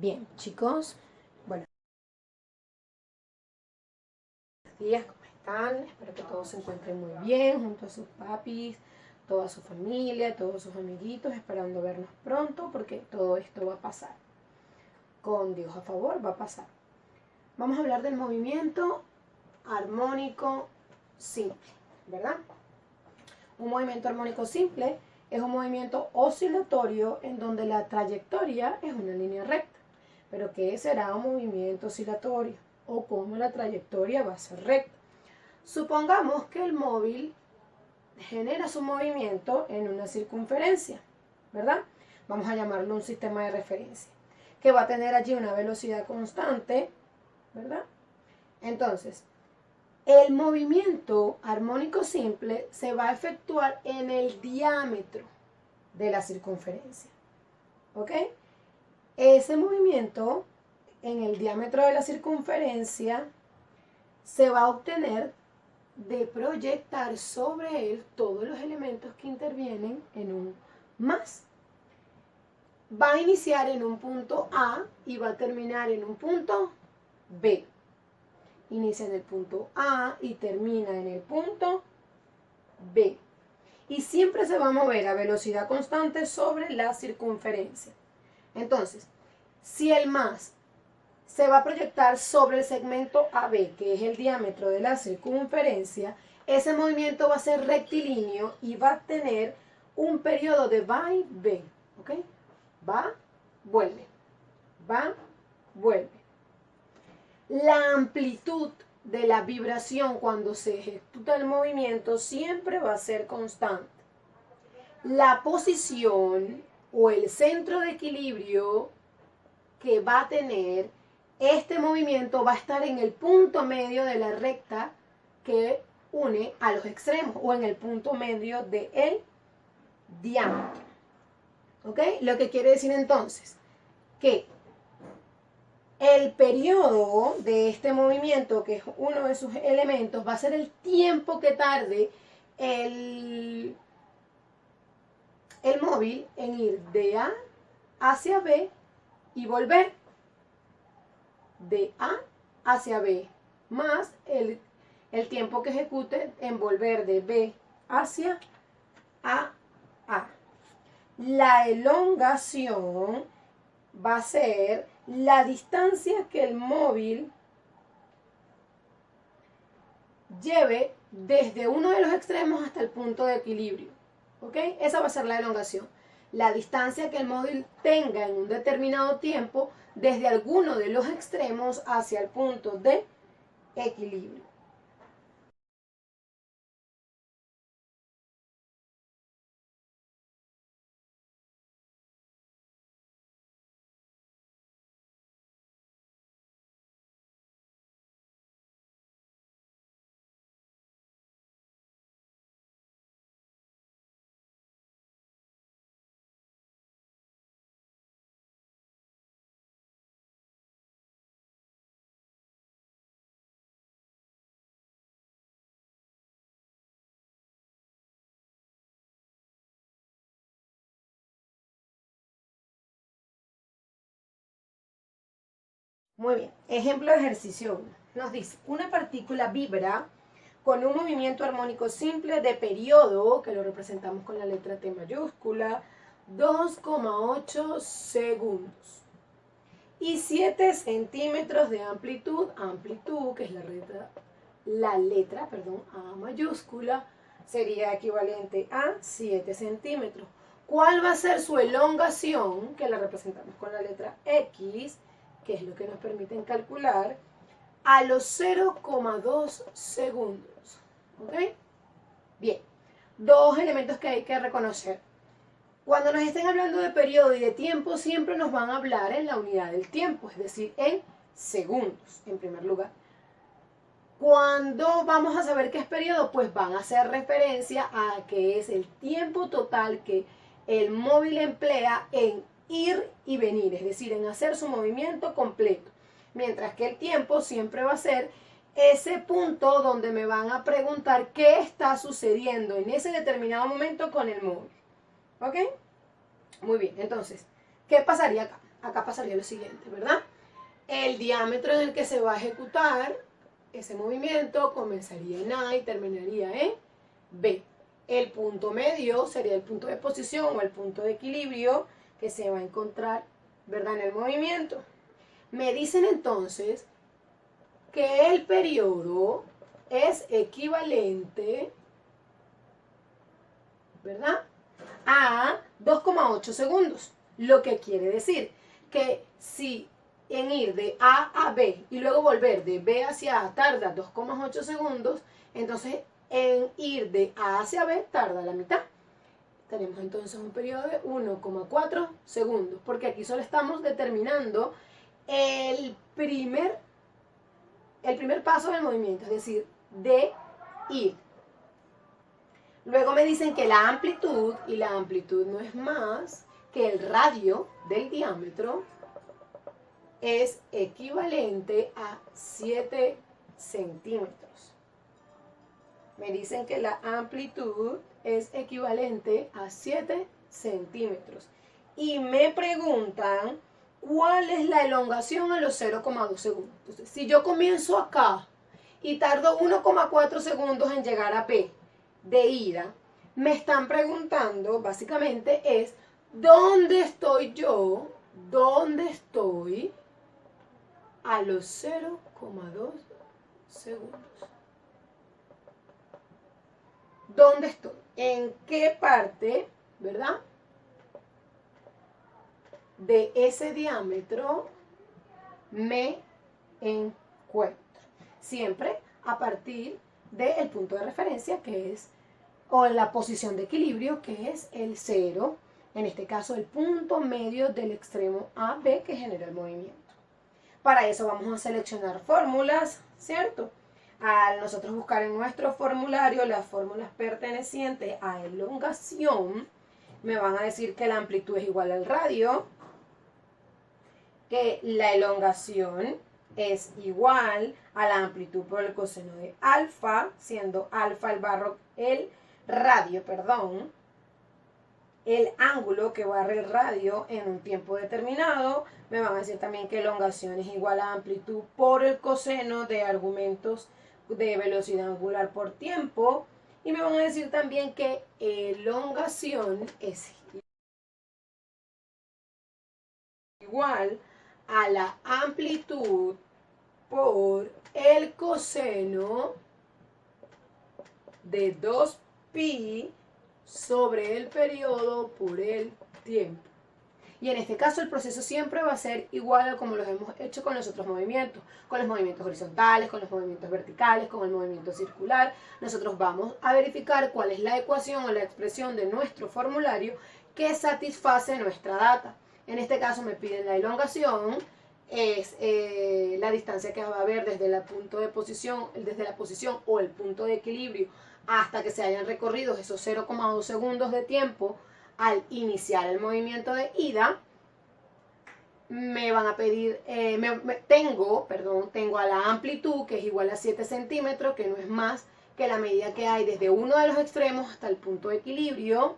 Bien, chicos, buenos días, ¿cómo están? Espero que todos se encuentren muy bien, junto a sus papis, toda su familia, todos sus amiguitos, esperando vernos pronto, porque todo esto va a pasar. Con Dios a favor, va a pasar. Vamos a hablar del movimiento armónico simple, ¿verdad? Un movimiento armónico simple es un movimiento oscilatorio en donde la trayectoria es una línea recta. Pero ¿qué será un movimiento oscilatorio? ¿O cómo la trayectoria va a ser recta? Supongamos que el móvil genera su movimiento en una circunferencia, ¿verdad? Vamos a llamarlo un sistema de referencia, que va a tener allí una velocidad constante, ¿verdad? Entonces, el movimiento armónico simple se va a efectuar en el diámetro de la circunferencia, ¿ok? Ese movimiento en el diámetro de la circunferencia se va a obtener de proyectar sobre él todos los elementos que intervienen en un más. Va a iniciar en un punto A y va a terminar en un punto B. Inicia en el punto A y termina en el punto B. Y siempre se va a mover a velocidad constante sobre la circunferencia. Entonces, si el más se va a proyectar sobre el segmento AB, que es el diámetro de la circunferencia, ese movimiento va a ser rectilíneo y va a tener un periodo de va y ven, ¿ok? Va, vuelve, va, vuelve. La amplitud de la vibración cuando se ejecuta el movimiento siempre va a ser constante. La posición o el centro de equilibrio que va a tener este movimiento va a estar en el punto medio de la recta que une a los extremos o en el punto medio del diámetro. ¿Ok? Lo que quiere decir entonces que el periodo de este movimiento, que es uno de sus elementos, va a ser el tiempo que tarde el móvil en ir de A hacia B y volver de A hacia B, más el tiempo que ejecute en volver de B hacia A. La elongación va a ser la distancia que el móvil lleve desde uno de los extremos hasta el punto de equilibrio. ¿Ok? Esa va a ser la elongación. La distancia que el móvil tenga en un determinado tiempo desde alguno de los extremos hacia el punto de equilibrio. Muy bien. Ejemplo de ejercicio 1. Nos dice, una partícula vibra con un movimiento armónico simple de periodo, que lo representamos con la letra T mayúscula, 2,8 segundos. Y 7 centímetros de amplitud, que es la letra A mayúscula, sería equivalente a 7 centímetros. ¿Cuál va a ser su elongación? Que la representamos con la letra X, que es lo que nos permiten calcular, a los 0,2 segundos. ¿Ok? Bien, dos elementos que hay que reconocer. Cuando nos estén hablando de periodo y de tiempo, siempre nos van a hablar en la unidad del tiempo, es decir, en segundos, en primer lugar. Cuando vamos a saber qué es periodo, pues van a hacer referencia a que es el tiempo total que el móvil emplea en ir y venir, es decir, en hacer su movimiento completo. Mientras que el tiempo siempre va a ser ese punto donde me van a preguntar qué está sucediendo en ese determinado momento con el móvil. ¿Ok? Muy bien, entonces, ¿qué pasaría acá? acá pasaría lo siguiente, ¿verdad? El diámetro en el que se va a ejecutar ese movimiento comenzaría en A y terminaría en B. El punto medio sería el punto de posición o el punto de equilibrio que se va a encontrar, ¿verdad?, en el movimiento. Me dicen entonces que el periodo es equivalente, ¿verdad?, a 2,8 segundos. Lo que quiere decir que si en ir de A a B y luego volver de B hacia A tarda 2,8 segundos, entonces en ir de A hacia B tarda la mitad. Tenemos entonces un periodo de 1,4 segundos, porque aquí solo estamos determinando el primer paso del movimiento, es decir, de ir. Luego me dicen que la amplitud, y la amplitud no es más que el radio del diámetro, es equivalente a 7 centímetros. Me dicen que la amplitud es equivalente a 7 centímetros. Y me preguntan cuál es la elongación a los 0,2 segundos. Entonces, si yo comienzo acá y tardo 1,4 segundos en llegar a P de ida, me están preguntando, básicamente, es ¿dónde estoy yo? ¿Dónde estoy a los 0,2 segundos? ¿Dónde estoy? ¿En qué parte, verdad, de ese diámetro me encuentro? Siempre a partir del punto de referencia, que es, o la posición de equilibrio, que es el 0, en este caso el punto medio del extremo A, B, que genera el movimiento. Para eso vamos a seleccionar fórmulas, ¿cierto? Al nosotros buscar en nuestro formulario las fórmulas pertenecientes a elongación, me van a decir que la amplitud es igual al radio, que la elongación es igual a la amplitud por el coseno de alfa, siendo alfa el ángulo que barre el radio en un tiempo determinado. Me van a decir también que elongación es igual a amplitud por el coseno de argumentos de velocidad angular por tiempo. Y me van a decir también que elongación es igual a la amplitud por el coseno de 2pi sobre el periodo por el tiempo. Y en este caso el proceso siempre va a ser igual a como lo hemos hecho con los otros movimientos, con los movimientos horizontales, con los movimientos verticales, con el movimiento circular. Nosotros vamos a verificar cuál es la ecuación o la expresión de nuestro formulario que satisface nuestra data. En este caso me piden la elongación, es la distancia que va a haber desde la punto de posición, desde la posición o el punto de equilibrio hasta que se hayan recorrido esos 0,2 segundos de tiempo al iniciar el movimiento de ida. Me van a pedir, tengo a la amplitud, que es igual a 7 centímetros, que no es más que la medida que hay desde uno de los extremos hasta el punto de equilibrio.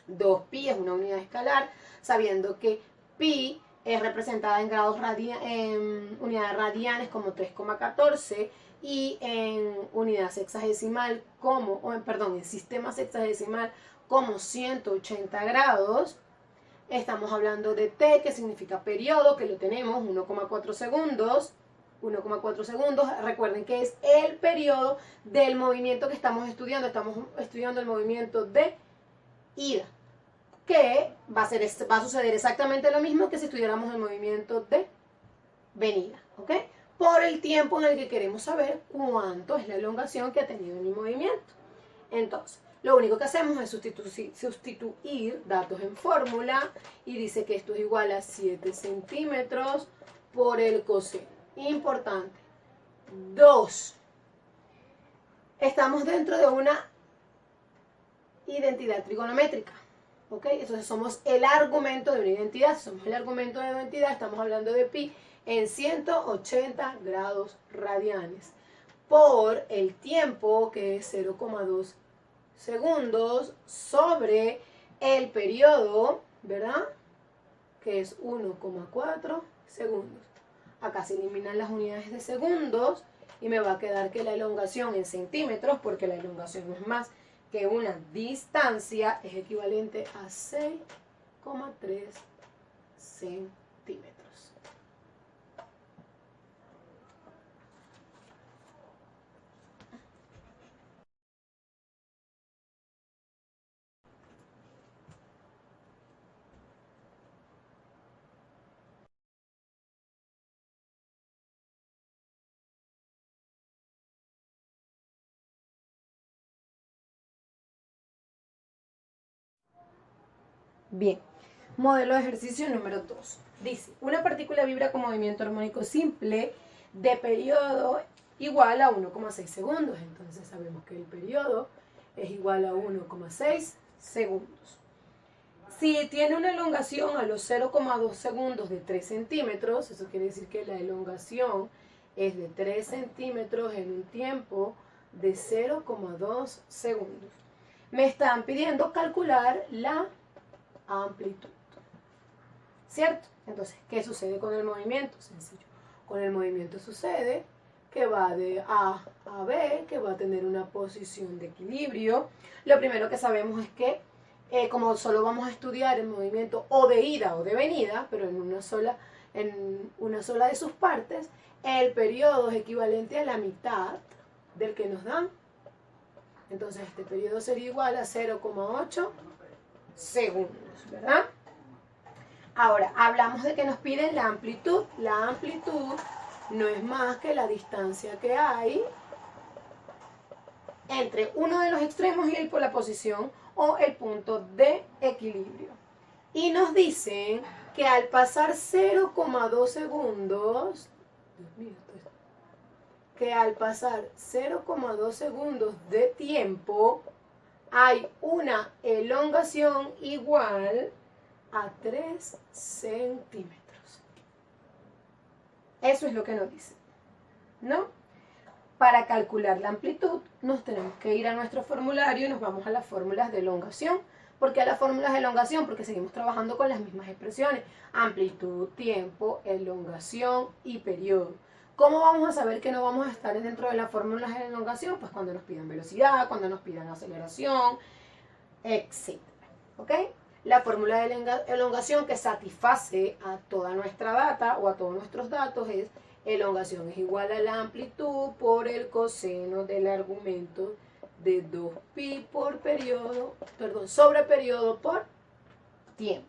2pi es una unidad escalar, sabiendo que pi es representada en grados en unidades radianes como 3,14 y en unidad sexagesimal en sistema sexagesimal como 180 grados. Estamos hablando de t, que significa periodo, que lo tenemos, 1,4 segundos. 1,4 segundos, recuerden que es el periodo del movimiento que estamos estudiando el movimiento de ida, que va a suceder exactamente lo mismo que si estudiáramos el movimiento de venida, ¿ok? Por el tiempo en el que queremos saber cuánto es la elongación que ha tenido mi movimiento. Entonces, lo único que hacemos es sustituir datos en fórmula y dice que esto es igual a 7 centímetros por el coseno. Importante. 2. Estamos dentro de una identidad trigonométrica. ¿Ok? Entonces somos el argumento de una identidad. Somos el argumento de una identidad. Estamos hablando de pi en 180 grados radianes por el tiempo, que es 0,2 segundos, sobre el periodo, ¿verdad?, que es 1,4 segundos. Acá se eliminan las unidades de segundos y me va a quedar que la elongación en centímetros, porque la elongación no es más que una distancia, es equivalente a 6,3 centímetros. Bien, modelo de ejercicio número 2. Dice, una partícula vibra con movimiento armónico simple de periodo igual a 1,6 segundos. Entonces sabemos que el periodo es igual a 1,6 segundos. Si tiene una elongación a los 0,2 segundos de 3 centímetros, eso quiere decir que la elongación es de 3 centímetros en un tiempo de 0,2 segundos. Me están pidiendo calcular la amplitud, ¿cierto? Entonces, ¿qué sucede con el movimiento? Sencillo. Con el movimiento sucede que va de A a B, que va a tener una posición de equilibrio. Lo primero que sabemos es que, como solo vamos a estudiar el movimiento o de ida o de venida, pero en una sola de sus partes, el periodo es equivalente a la mitad del que nos dan. Entonces, este periodo sería igual a 0,8 segundos, ¿verdad? Ahora, hablamos de que nos piden la amplitud. La amplitud no es más que la distancia que hay entre uno de los extremos y la posición o el punto de equilibrio. Y nos dicen que al pasar 0,2 segundos, Dios mío, que al pasar 0,2 segundos de tiempo, hay una elongación igual a 3 centímetros. Eso es lo que nos dice, ¿no? Para calcular la amplitud nos tenemos que ir a nuestro formulario y nos vamos a las fórmulas de elongación. ¿Por qué a las fórmulas de elongación? Porque seguimos trabajando con las mismas expresiones. Amplitud, tiempo, elongación y periodo. ¿Cómo vamos a saber que no vamos a estar dentro de las fórmulas de elongación? Pues cuando nos pidan velocidad, cuando nos pidan aceleración, etc. ¿Ok? La fórmula de elongación que satisface a toda nuestra data o a todos nuestros datos es elongación es igual a la amplitud por el coseno del argumento de 2pi por periodo, sobre periodo por tiempo.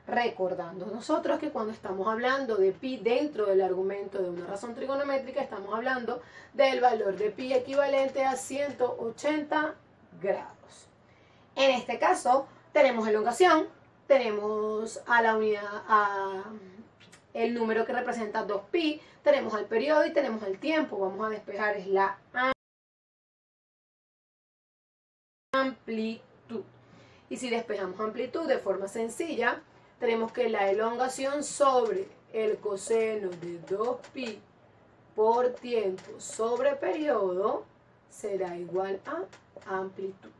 Recordando nosotros que cuando estamos hablando de pi dentro del argumento de una razón trigonométrica, estamos hablando del valor de pi equivalente a 180 grados. En este caso, tenemos elongación, tenemos a la unidad, el número que representa 2pi, tenemos al periodo y tenemos el tiempo. Vamos a despejar es la amplitud. Y si despejamos amplitud de forma sencilla, tenemos que la elongación sobre el coseno de 2pi por tiempo sobre periodo será igual a amplitud.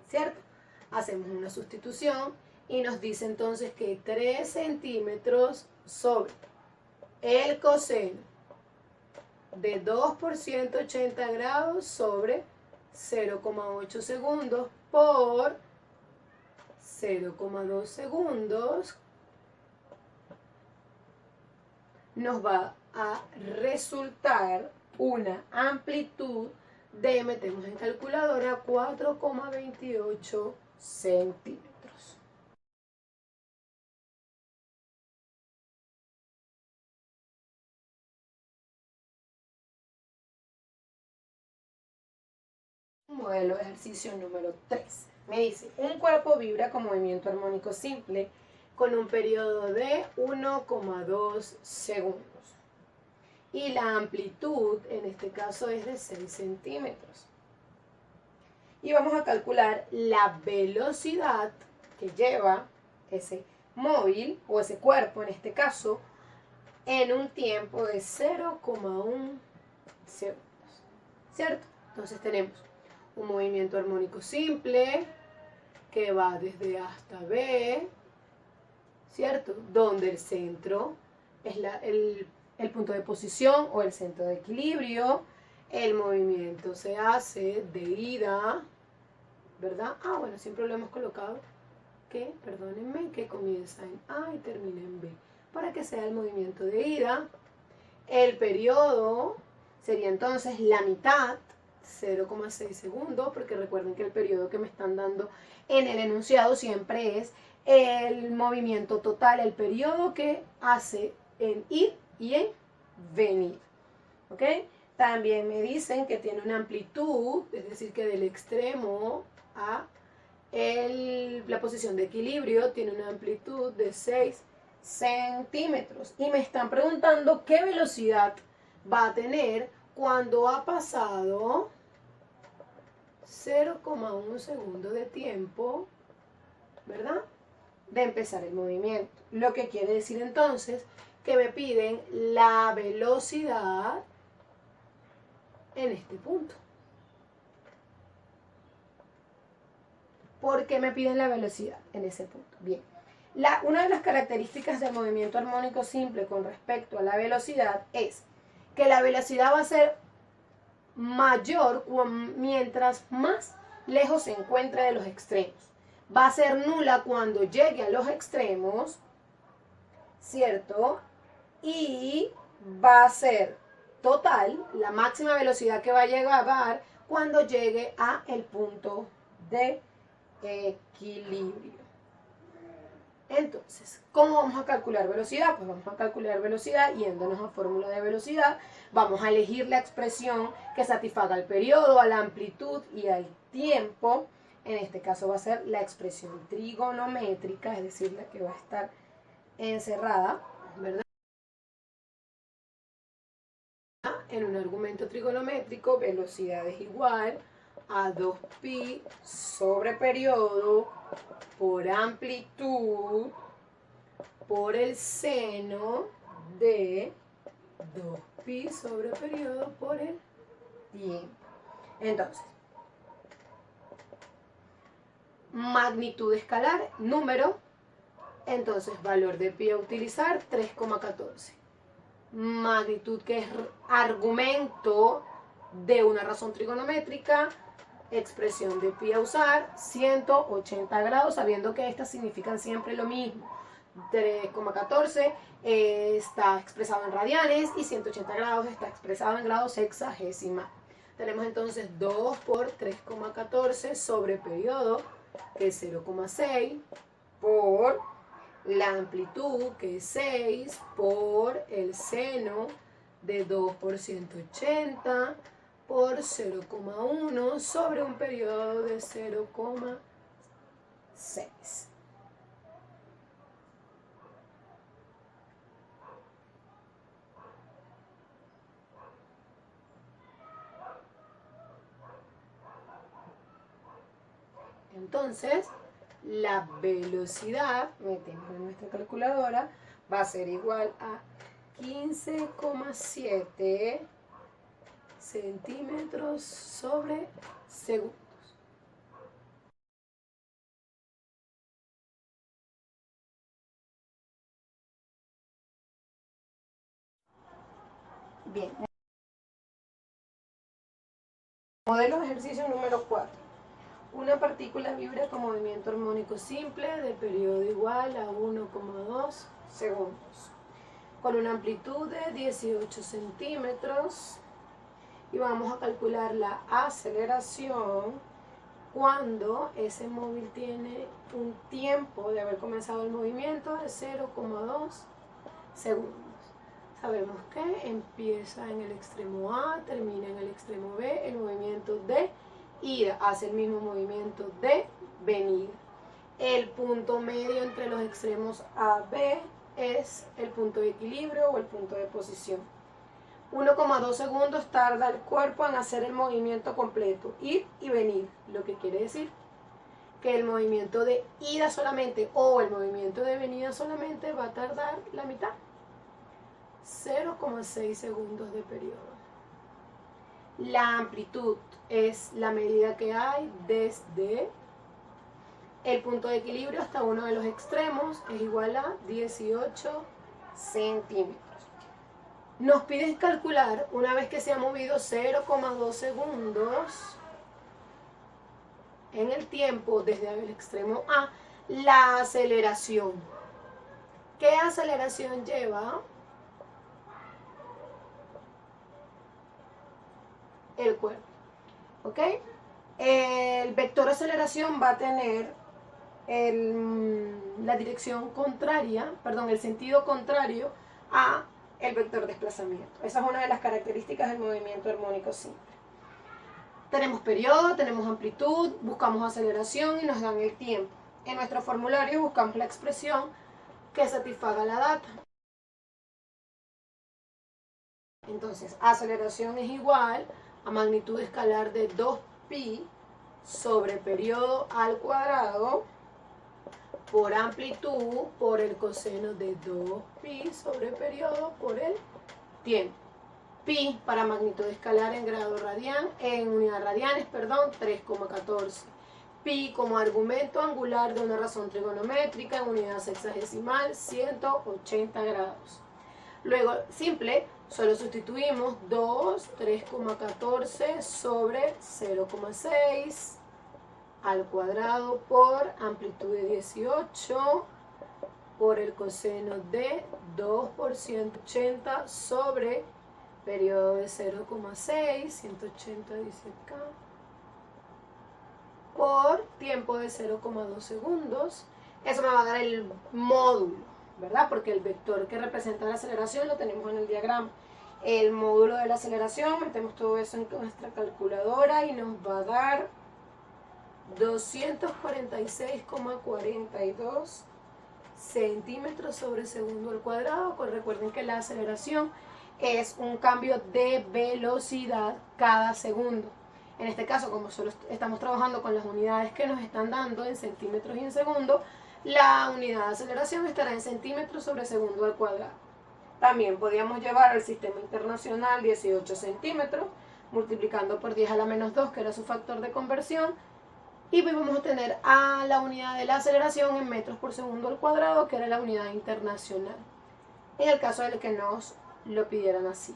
¿Cierto? Hacemos una sustitución y nos dice entonces que 3 centímetros sobre el coseno de 2 por 180 grados sobre 0,8 segundos por 0,2 segundos nos va a resultar una amplitud de, metemos en calculadora, 4,28 centímetros. Modelo de ejercicio número 3. Me dice, un cuerpo vibra con movimiento armónico simple con un periodo de 1,2 segundos. Y la amplitud, en este caso, es de 6 centímetros. Y vamos a calcular la velocidad que lleva ese móvil, o ese cuerpo en este caso, en un tiempo de 0,1 segundos. ¿Cierto? Entonces tenemos un movimiento armónico simple que va desde A hasta B, ¿cierto? Donde el centro es el punto de posición o el centro de equilibrio. El movimiento se hace de ida, ¿verdad? Ah, bueno, siempre lo hemos colocado que, perdónenme, que comienza en A y termina en B, para que sea el movimiento de ida. El periodo sería entonces la mitad, 0,6 segundos, porque recuerden que el periodo que me están dando en el enunciado siempre es el movimiento total, el periodo que hace en ir y en venir. ¿Ok? También me dicen que tiene una amplitud, es decir, que del extremo a la posición de equilibrio tiene una amplitud de 6 centímetros. Y me están preguntando qué velocidad va a tener cuando ha pasado 0,1 segundo de tiempo, ¿verdad? De empezar el movimiento. Lo que quiere decir entonces que me piden la velocidad en este punto. ¿Por qué me piden la velocidad en ese punto? Bien. Una de las características del movimiento armónico simple con respecto a la velocidad es que la velocidad va a ser mayor mientras más lejos se encuentre de los extremos. Va a ser nula cuando llegue a los extremos, ¿cierto? Y va a ser total, la máxima velocidad que va a llegar cuando llegue a el punto de equilibrio. Entonces, ¿cómo vamos a calcular velocidad? Pues vamos a calcular velocidad yéndonos a fórmula de velocidad. Vamos a elegir la expresión que satisfaga al periodo, a la amplitud y al tiempo. En este caso va a ser la expresión trigonométrica, es decir, la que va a estar encerrada, ¿verdad? En un argumento trigonométrico, velocidad es igual a 2pi sobre periodo por amplitud por el seno de 2pi sobre periodo por el tiempo. Entonces, magnitud escalar, número, entonces valor de pi a utilizar, 3,14. Magnitud que es argumento de una razón trigonométrica, expresión de pi a usar, 180 grados, sabiendo que estas significan siempre lo mismo. 3,14 está expresado en radianes y 180 grados está expresado en grados sexagesimal. Tenemos entonces 2 por 3,14 sobre periodo, que es 0,6, por la amplitud, que es 6, por el seno de 2 por 180, por 0,1 sobre un periodo de 0,6. Entonces, la velocidad, metemos en nuestra calculadora, va a ser igual a 15,7 centímetros sobre segundos. Bien. Modelo de ejercicio número 4. Una partícula vibra con movimiento armónico simple de periodo igual a 1,2 segundos, con una amplitud de 18 centímetros. Y vamos a calcular la aceleración cuando ese móvil tiene un tiempo de haber comenzado el movimiento de 0,2 segundos. Sabemos que empieza en el extremo A, termina en el extremo B, el movimiento de ida, hace el mismo movimiento de venida. El punto medio entre los extremos A y B es el punto de equilibrio o el punto de posición. 1,2 segundos tarda el cuerpo en hacer el movimiento completo, ir y venir, lo que quiere decir que el movimiento de ida solamente o el movimiento de venida solamente va a tardar la mitad, 0,6 segundos de periodo. La amplitud es la medida que hay desde El punto de equilibrio hasta uno de los extremos es igual a 18 centímetros. Nos piden calcular, una vez que se ha movido 0,2 segundos en el tiempo desde el extremo A, la aceleración. ¿Qué aceleración lleva el cuerpo? ¿Ok? El vector aceleración va a tener la dirección contraria, perdón, el sentido contrario a el vector desplazamiento. Esa es una de las características del movimiento armónico simple. Tenemos periodo, tenemos amplitud, buscamos aceleración y nos dan el tiempo. En nuestro formulario buscamos la expresión que satisfaga la data. Entonces, aceleración es igual a magnitud escalar de 2pi sobre periodo al cuadrado por amplitud por el coseno de 2pi sobre periodo por el tiempo. Pi para magnitud escalar en grado radian, en unidad radianes, perdón, 3,14. Pi como argumento angular de una razón trigonométrica en unidad sexagesimal, 180 grados. Luego, simple, solo sustituimos 2, 3,14 sobre 0,6 al cuadrado por amplitud de 18 por el coseno de 2 por 180 sobre periodo de 0,6, 180 dice acá, por tiempo de 0,2 segundos. Eso me va a dar el módulo, ¿verdad? Porque el vector que representa la aceleración lo tenemos en el diagrama. El módulo de la aceleración, metemos todo eso en nuestra calculadora y nos va a dar 246,42 centímetros sobre segundo al cuadrado. Pues recuerden que la aceleración es un cambio de velocidad cada segundo. En este caso, como solo estamos trabajando con las unidades que nos están dando en centímetros y en segundo, la unidad de aceleración estará en centímetros sobre segundo al cuadrado. También podríamos llevar al sistema internacional 18 centímetros, multiplicando por 10 a la menos 2, que era su factor de conversión, y vamos a tener a la unidad de la aceleración en metros por segundo al cuadrado, que era la unidad internacional, en el caso de que nos lo pidieran así.